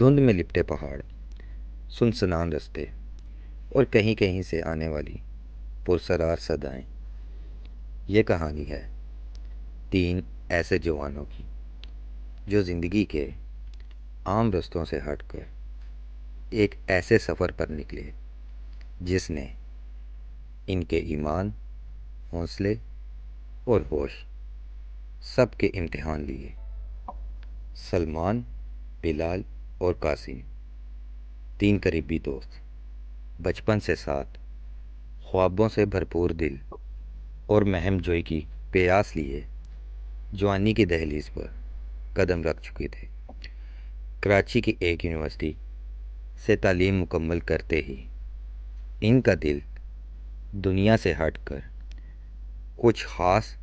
دھند میں لپٹے پہاڑ، سنسنان رستے اور کہیں کہیں سے آنے والی پرسرار صدائیں۔ یہ کہانی ہے تین ایسے جوانوں کی جو زندگی کے عام رستوں سے ہٹ کر ایک ایسے سفر پر نکلے جس نے ان کے ایمان، حوصلے اور ہوش سب کے امتحان لیے۔ سلمان، بلال اور قاسم، تین قریبی دوست، بچپن سے ساتھ، خوابوں سے بھرپور دل اور مہم جوئی کی پیاس لیے جوانی کی دہلیز پر قدم رکھ چکے تھے۔ کراچی کی ایک یونیورسٹی سے تعلیم مکمل کرتے ہی ان کا دل دنیا سے ہٹ کر کچھ خاص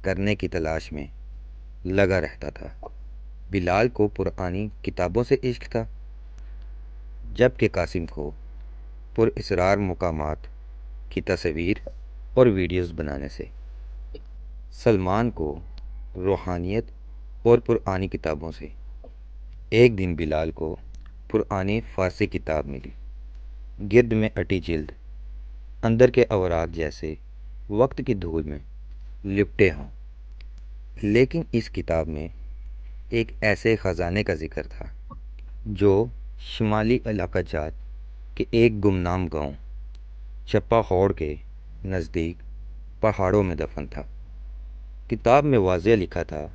کرنے کی تلاش میں لگا رہتا تھا۔ بلال کو پرانی کتابوں سے عشق تھا، جبکہ قاسم کو پر اسرار مقامات کی تصویر اور ویڈیوز بنانے سے۔ سلمان کو روحانیت اور پرانی کتابوں سے۔ ایک دن بلال کو پرانی فارسی کتاب ملی، گرد میں اٹی جلد، اندر کے اوراق جیسے وقت کی دھول میں لپٹے ہوں، لیکن اس کتاب میں ایک ایسے خزانے کا ذکر تھا جو شمالی علاقہ جات کے ایک گمنام گاؤں چپا خوڑ کے نزدیک پہاڑوں میں دفن تھا۔ کتاب میں واضح لکھا تھا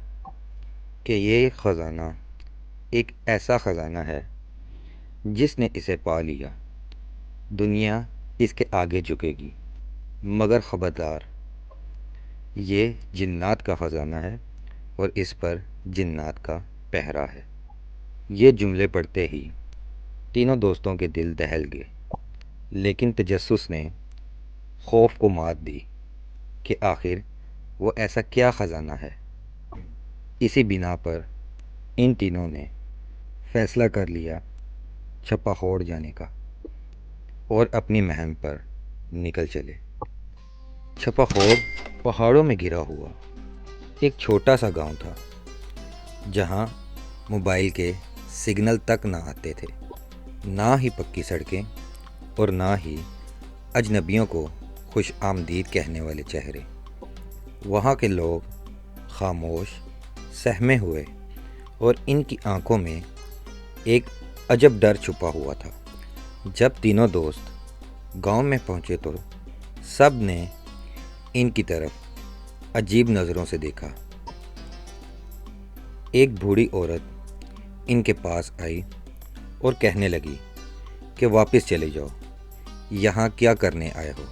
کہ یہ خزانہ ایک ایسا خزانہ ہے جس نے اسے پا لیا، دنیا اس کے آگے جھکے گی، مگر خبردار، یہ جنات کا خزانہ ہے اور اس پر جنات کا پہرا ہے۔ یہ جملے پڑھتے ہی تینوں دوستوں کے دل دہل گئے، لیکن تجسس نے خوف کو مات دی کہ آخر وہ ایسا کیا خزانہ ہے۔ اسی بنا پر ان تینوں نے فیصلہ کر لیا چھپا خوڑ جانے کا اور اپنی مہم پر نکل چلے۔ چھپا خوڑ پہاڑوں میں گھرا ہوا ایک چھوٹا سا گاؤں تھا، جہاں موبائل کے سگنل تک نہ آتے تھے، نہ ہی پکی سڑکیں اور نہ ہی اجنبیوں کو خوش آمدید کہنے والے چہرے۔ وہاں کے لوگ خاموش، سہمے ہوئے، اور ان کی آنکھوں میں ایک عجب ڈر چھپا ہوا تھا۔ جب تینوں دوست گاؤں میں پہنچے تو سب نے ان کی طرف عجیب نظروں سے دیکھا۔ ایک بوڑھی عورت ان کے پاس آئی اور کہنے لگی کہ واپس چلے جاؤ، یہاں کیا کرنے آئے ہو؟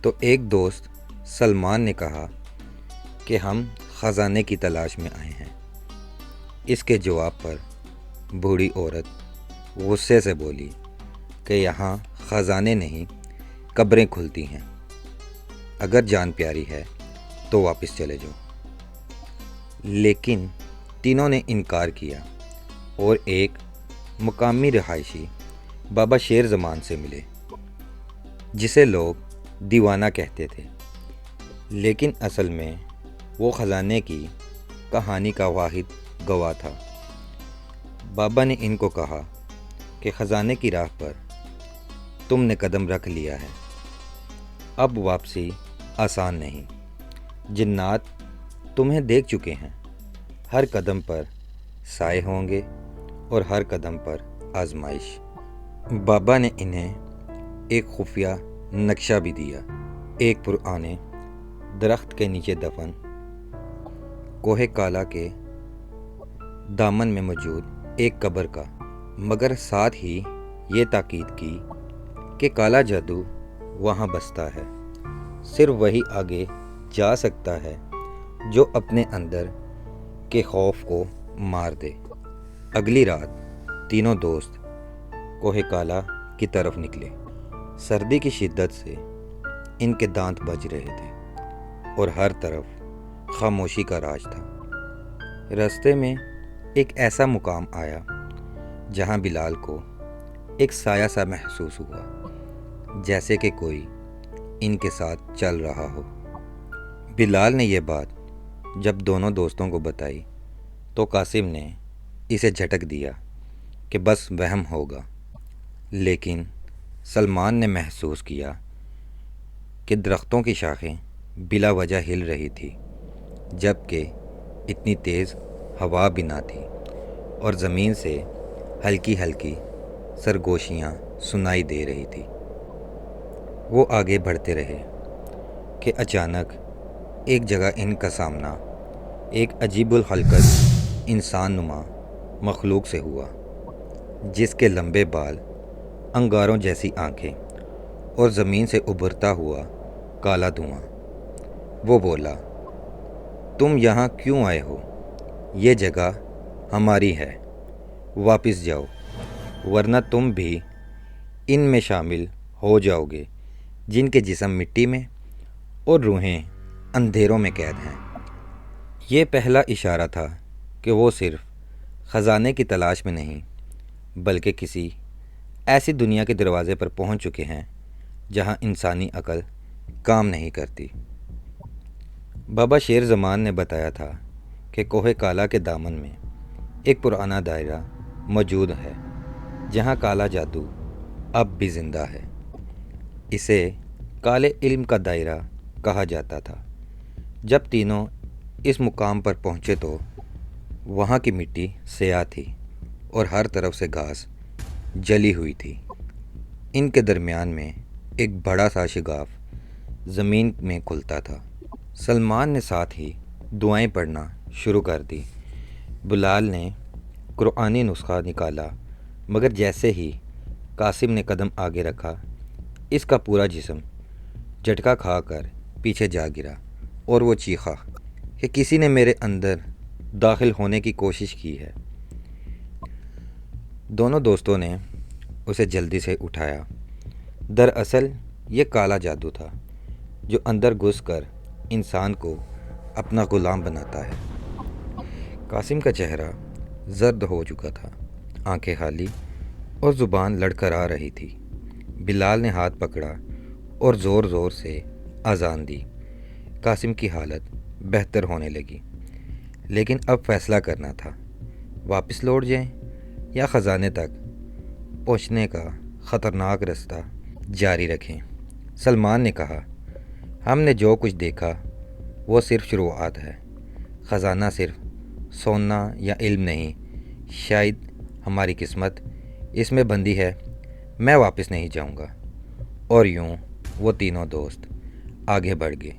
تو ایک دوست سلمان نے کہا کہ ہم خزانے کی تلاش میں آئے ہیں۔ اس کے جواب پر بوڑھی عورت غصے سے بولی کہ یہاں خزانے نہیں، قبریں کھلتی ہیں، اگر جان پیاری ہے تو واپس چلے جاؤ۔ لیکن تینوں نے انکار کیا اور ایک مقامی رہائشی بابا شیر زمان سے ملے، جسے لوگ دیوانہ کہتے تھے، لیکن اصل میں وہ خزانے کی کہانی کا واحد گواہ تھا۔ بابا نے ان کو کہا کہ خزانے کی راہ پر تم نے قدم رکھ لیا ہے، اب واپسی آسان نہیں۔ جنات تمہیں دیکھ چکے ہیں، ہر قدم پر سائے ہوں گے اور ہر قدم پر آزمائش۔ بابا نے انہیں ایک خفیہ نقشہ بھی دیا، ایک پرانے درخت کے نیچے دفن کوہ کالا کے دامن میں موجود ایک قبر کا، مگر ساتھ ہی یہ تاکید کی کہ کالا جادو وہاں بستا ہے، صرف وہی آگے جا سکتا ہے جو اپنے اندر کے خوف کو مار دے۔ اگلی رات تینوں دوست کوہ کالا کی طرف نکلے۔ سردی کی شدت سے ان کے دانت بج رہے تھے اور ہر طرف خاموشی کا راج تھا۔ راستے میں ایک ایسا مقام آیا جہاں بلال کو ایک سایہ سا محسوس ہوا، جیسے کہ کوئی ان کے ساتھ چل رہا ہو۔ بلال نے یہ بات جب دونوں دوستوں کو بتائی تو قاسم نے اسے جھٹک دیا کہ بس وہم ہوگا، لیکن سلمان نے محسوس کیا کہ درختوں کی شاخیں بلا وجہ ہل رہی تھی، جبکہ اتنی تیز ہوا بھی نہ تھی، اور زمین سے ہلکی ہلکی سرگوشیاں سنائی دے رہی تھی۔ وہ آگے بڑھتے رہے کہ اچانک ایک جگہ ان کا سامنا ایک عجیب الخلقت انسان نما مخلوق سے ہوا، جس کے لمبے بال، انگاروں جیسی آنکھیں اور زمین سے ابھرتا ہوا کالا دھواں۔ وہ بولا، تم یہاں کیوں آئے ہو؟ یہ جگہ ہماری ہے، واپس جاؤ، ورنہ تم بھی ان میں شامل ہو جاؤ گے جن کے جسم مٹی میں اور روحیں اندھیروں میں قید ہیں۔ یہ پہلا اشارہ تھا کہ وہ صرف خزانے کی تلاش میں نہیں، بلکہ کسی ایسی دنیا کے دروازے پر پہنچ چکے ہیں جہاں انسانی عقل کام نہیں کرتی۔ بابا شیر زمان نے بتایا تھا کہ کوہ کالا کے دامن میں ایک پرانا دائرہ موجود ہے جہاں کالا جادو اب بھی زندہ ہے۔ اسے کالے علم کا دائرہ کہا جاتا تھا۔ جب تینوں اس مقام پر پہنچے تو وہاں کی مٹی سیاہ تھی اور ہر طرف سے گھاس جلی ہوئی تھی۔ ان کے درمیان میں ایک بڑا سا شگاف زمین میں کھلتا تھا۔ سلمان نے ساتھ ہی دعائیں پڑھنا شروع کر دی۔ بلال نے قرآنی نسخہ نکالا، مگر جیسے ہی قاسم نے قدم آگے رکھا، اس کا پورا جسم جھٹکا کھا کر پیچھے جا گرا اور وہ چیخا کہ کسی نے میرے اندر داخل ہونے کی کوشش کی ہے۔ دونوں دوستوں نے اسے جلدی سے اٹھایا۔ دراصل یہ کالا جادو تھا جو اندر گھس کر انسان کو اپنا غلام بناتا ہے۔ قاسم کا چہرہ زرد ہو چکا تھا، آنکھیں خالی اور زبان لڑکھڑا رہی تھی۔ بلال نے ہاتھ پکڑا اور زور زور سے اذان دی۔ قاسم کی حالت بہتر ہونے لگی، لیکن اب فیصلہ کرنا تھا، واپس لوٹ جائیں یا خزانے تک پہنچنے کا خطرناک رستہ جاری رکھیں۔ سلمان نے کہا، ہم نے جو کچھ دیکھا وہ صرف شروعات ہے، خزانہ صرف سونا یا علم نہیں، شاید ہماری قسمت اس میں بندھی ہے۔ میں واپس نہیں جاؤں گا۔ اور یوں وہ تینوں دوست آگے بڑھ گئے۔